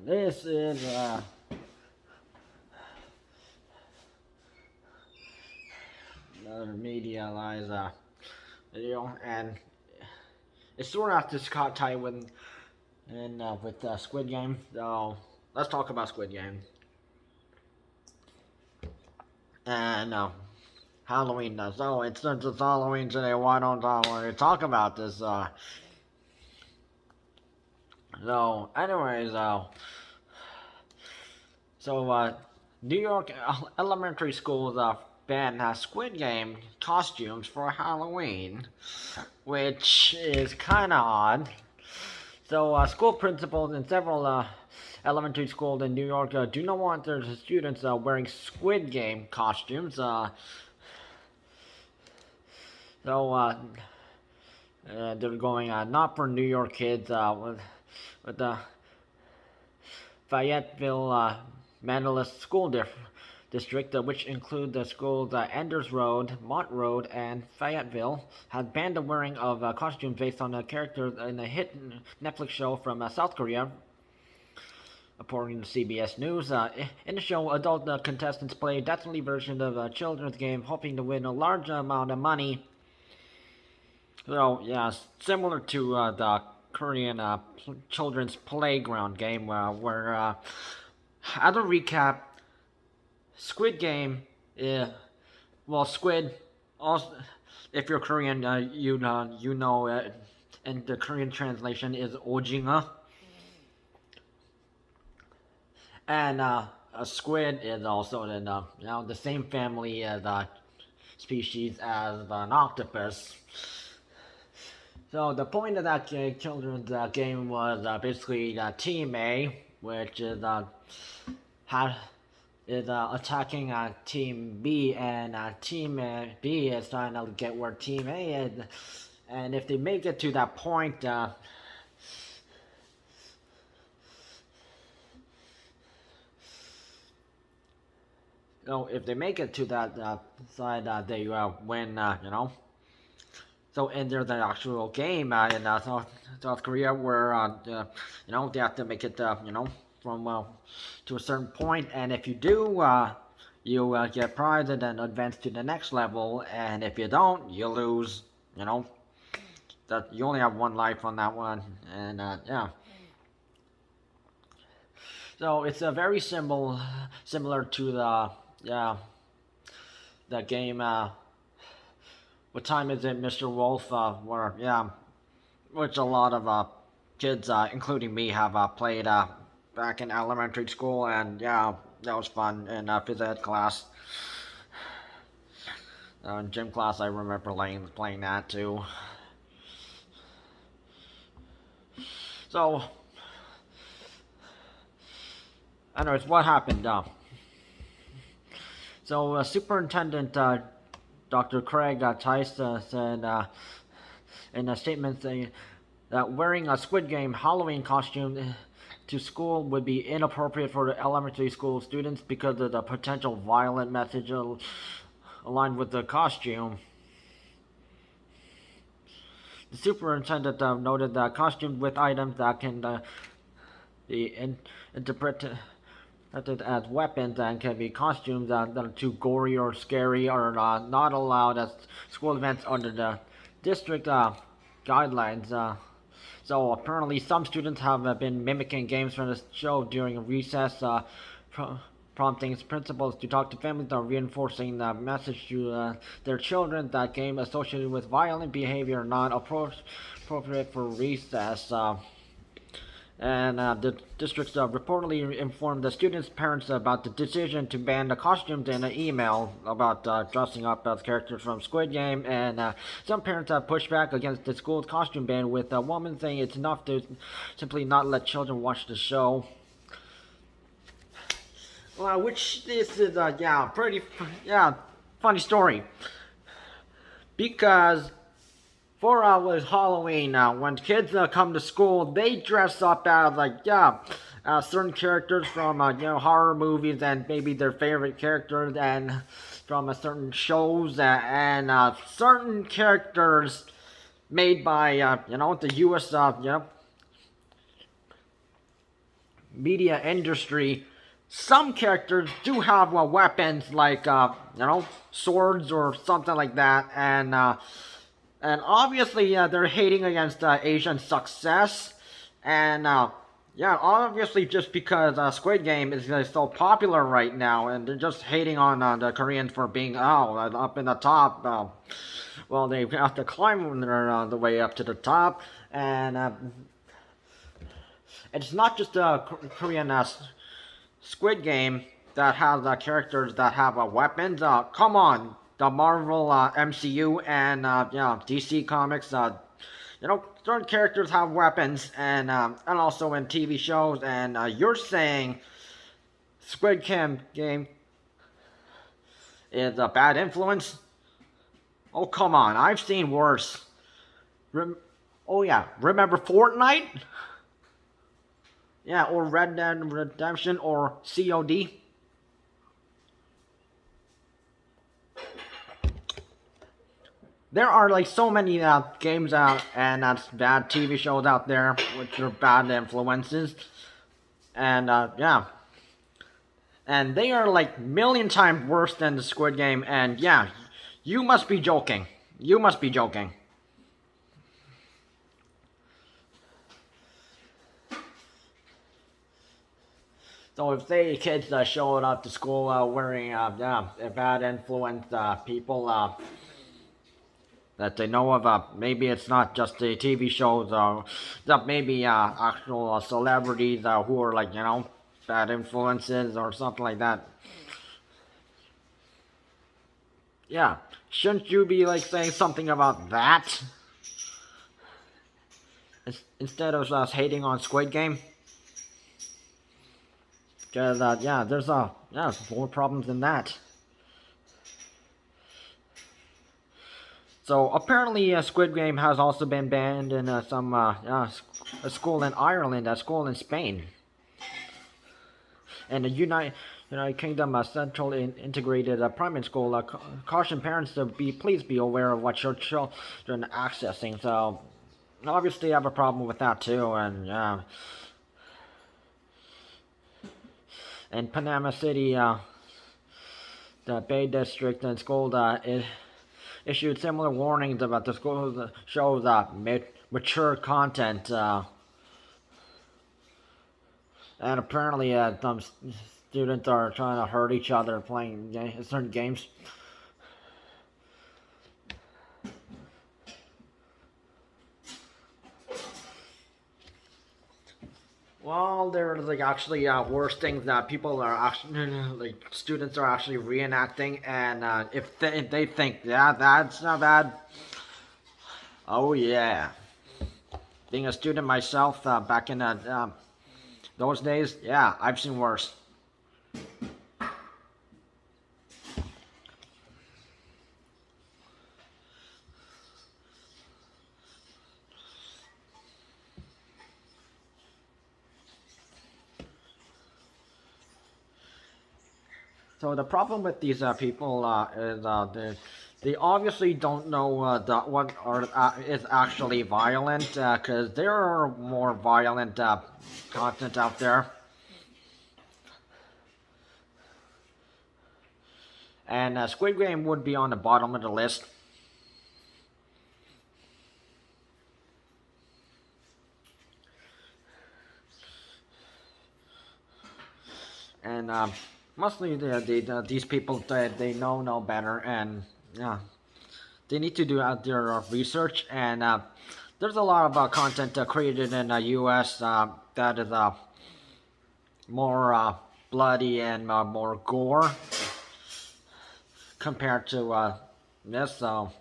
This is another medialized video, and it's sort of just caught tight with Squid Game. So let's talk about Squid Game and Halloween. So since it's Halloween today, why don't we talk about this? So, anyways, New York elementary schools ban Squid Game costumes for Halloween, which is kind of odd. So, school principals in several elementary schools in New York do not want their students wearing Squid Game costumes. They're going not for New York kids with the Fayetteville-Manilus School District, which include the schools Enders Road, Mott Road, and Fayetteville, has banned the wearing of costumes based on the characters in a hit Netflix show from South Korea. According to CBS News, in the show, adult contestants play a deathly version of a children's game, hoping to win a large amount of money. So, yeah, similar to the Korean children's playground game, where as a recap, Squid Game, Squid, also, if you're Korean, you know, and the Korean translation is ojinga. And a squid is also in the same family as species as an octopus. So the point of that children's game was basically Team A, which is attacking Team B, and Team B is trying to get where Team A is, and if they make it to that point, if they make it to that side, they win. So, and there's an actual game in South Korea where they have to make it from to a certain point, and if you do, you get prize and then advance to the next level, and if you don't, you lose. That you only have one life on that one, and yeah. So it's a very similar to the game. What time is it, Mr. Wolf? Which a lot of kids, including me, have played back in elementary school, and yeah, that was fun in phys ed class. In gym class, I remember playing that too. So, anyways, what happened? Superintendent Dr. Craig Tice said in a statement saying that wearing a Squid Game Halloween costume to school would be inappropriate for the elementary school students because of the potential violent message aligned with the costume. The superintendent noted that costumes with items that can be interpreted as weapons and can be costumes that are too gory or scary are not allowed at school events under the district guidelines. So apparently some students have been mimicking games from the show during recess, prompting principals to talk to families that are reinforcing the message to their children that game associated with violent behavior are not appropriate for recess. And the district reportedly informed the students' parents about the decision to ban the costumes in an email about dressing up as characters from Squid Game, and some parents have pushed back against the school's costume ban, with a woman saying it's enough to simply not let children watch the show. Which this is funny story, because for Halloween, when kids come to school, they dress up as certain characters from horror movies and maybe their favorite characters, and from certain shows, and certain characters made by the U.S. media industry, some characters do have weapons like swords or something like that, and obviously they're hating against Asian success, and yeah, obviously just because Squid Game is so popular right now, and they're just hating on the Koreans for being up in the top. Well, they have to climb the way up to the top, and it's not just the Korean Squid Game that has characters that have weapons. Come on, the Marvel MCU and DC Comics. Certain characters have weapons, and also in TV shows. And you're saying Squid Game is a bad influence? Oh, come on, I've seen worse. Oh yeah, remember Fortnite? Yeah, or Red Dead Redemption, or COD. There are like so many games out and bad TV shows out there which are bad influences, and yeah, and they are like million times worse than the Squid Game. And yeah, you must be joking. You must be joking. So if they kids showed up to school wearing bad influence people that they know of, maybe it's not just the TV shows, that maybe actual celebrities who are like bad influences or something like that. Yeah, shouldn't you be like saying something about that instead of us hating on Squid Game? Because yeah, there's more problems than that. So apparently, Squid Game has also been banned in some a school in Ireland, a school in Spain, and the United Kingdom Central Integrated Primary School caution parents to please be aware of what your children are accessing. So obviously, I have a problem with that too, and yeah. In Panama City, the Bay District and school issued similar warnings about the school that shows mature content. And apparently, some students are trying to hurt each other playing certain games. Well, there's like actually worse things that people are actually like students are actually reenacting, and if they think that's not bad, oh yeah. Being a student myself back in those days, yeah, I've seen worse. So the problem with these people is they obviously don't know what is actually violent, because there are more violent content out there. And Squid Game would be on the bottom of the list. And mostly these people they know no better, and yeah, they need to do their research. And there's a lot of content created in the U.S. That is more bloody and more gore compared to this. So.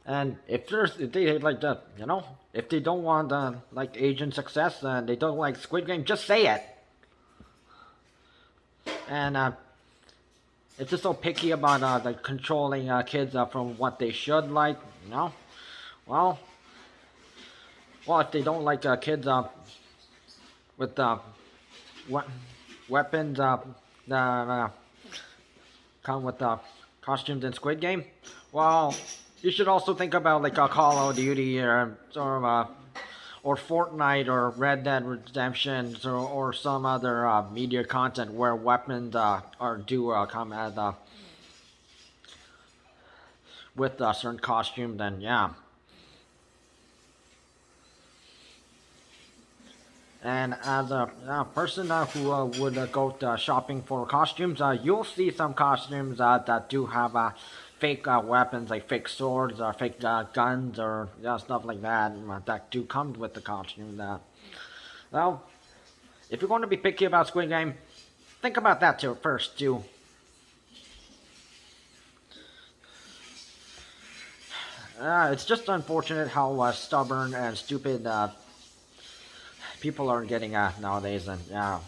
And if they like that, if they don't want like Asian success and they don't like Squid Game, just say it. And it's just so picky about like controlling kids from what they should like, Well, if they don't like kids with weapons, that come with costumes in Squid Game. Well, you should also think about like a Call of Duty or Fortnite or Red Dead Redemption or some other media content where weapons come as with certain costumes. Then yeah. And as a person who would go shopping for costumes, you'll see some costumes that do have fake weapons, like fake swords or fake guns or stuff like that, that do come with the costume. Well, if you're going to be picky about Squid Game, think about that too first too. It's just unfortunate how stubborn and stupid people are getting nowadays, and yeah.